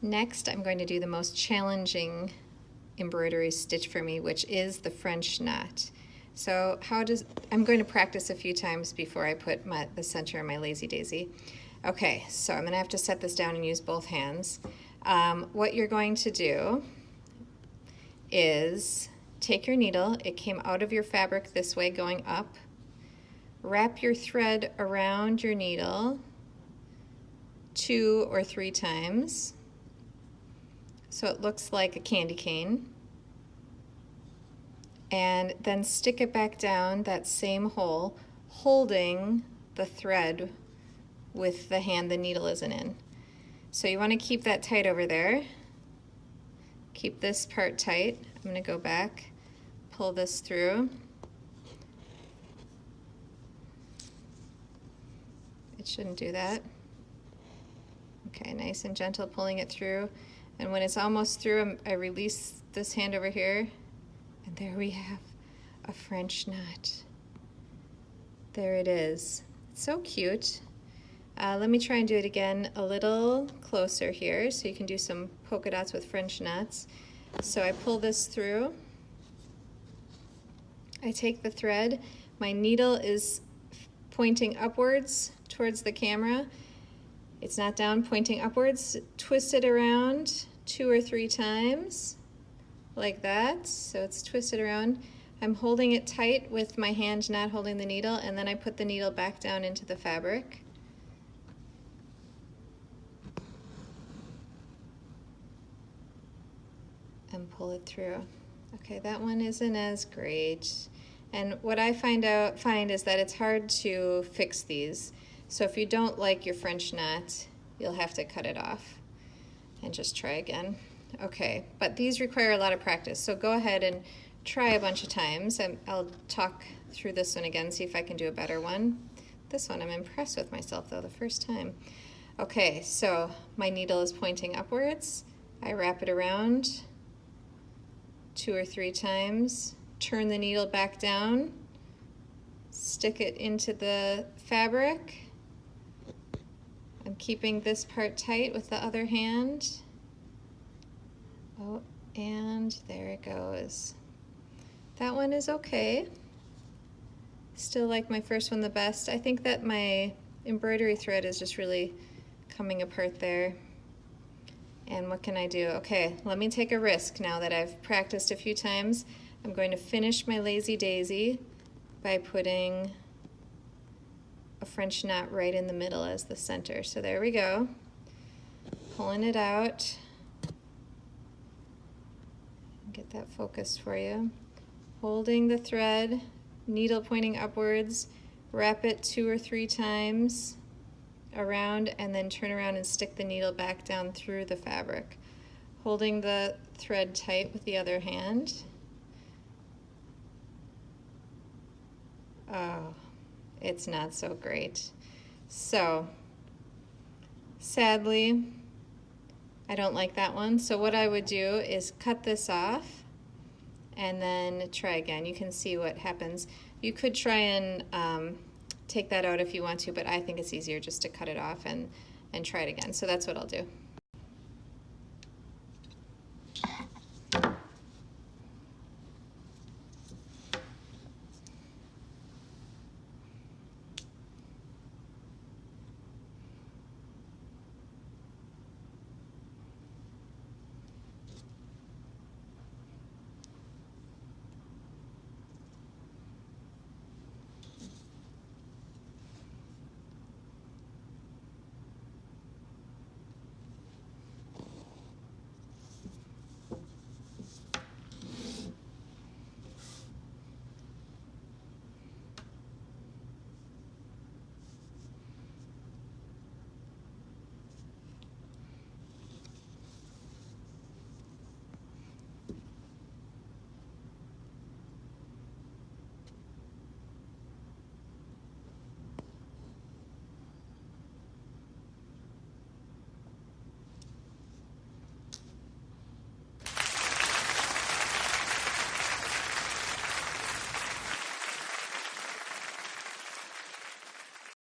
Next, I'm going to do the most challenging embroidery stitch for me, which is the French knot. So I'm going to practice a few times before I put the center of my lazy daisy. Okay, so I'm going to have to set this down and use both hands. What you're going to do is take your needle, it came out of your fabric this way going up, wrap your thread around your needle 2 or 3 times so it looks like a candy cane, and then stick it back down that same hole, holding the thread with the hand the needle isn't in. So you want to keep that tight over there. Keep this part tight. I'm going to go back, pull this through. It shouldn't do that. Okay, nice and gentle pulling it through. And when it's almost through, I release this hand over here, and there we have a French knot. There it is. It's so cute. Let me try and do it again a little closer here so you can do some polka dots with French knots. So I pull this through. I take the thread. My needle is pointing upwards towards the camera. It's not down, pointing upwards. Twist it around 2 or 3 times like that. So it's twisted around. I'm holding it tight with my hand not holding the needle, and then I put the needle back down into the fabric. And pull it through. Okay, that one isn't as great. And what I find is that it's hard to fix these. So if you don't like your French knot, you'll have to cut it off and just try again. Okay, but these require a lot of practice, so go ahead and try a bunch of times. I'll talk through this one again, see if I can do a better one. This one, I'm impressed with myself though, the first time. Okay, so my needle is pointing upwards. I wrap it around 2 or 3 times, turn the needle back down, stick it into the fabric. I'm keeping this part tight with the other hand. Oh, and there it goes. That one is okay. Still like my first one the best. I think that my embroidery thread is just really coming apart there. And what can I do? Okay, let me take a risk now that I've practiced a few times. I'm going to finish my lazy daisy by putting a French knot right in the middle as the center. So there we go. Pulling it out. Get that focused for you. Holding the thread, needle pointing upwards, wrap it 2 or 3 times around, and then turn around and stick the needle back down through the fabric. Holding the thread tight with the other hand. Oh, it's not so great. So, sadly, I don't like that one. So what I would do is cut this off and then try again. You can see what happens. You could try and take that out if you want to, but I think it's easier just to cut it off and try it again. So that's what I'll do.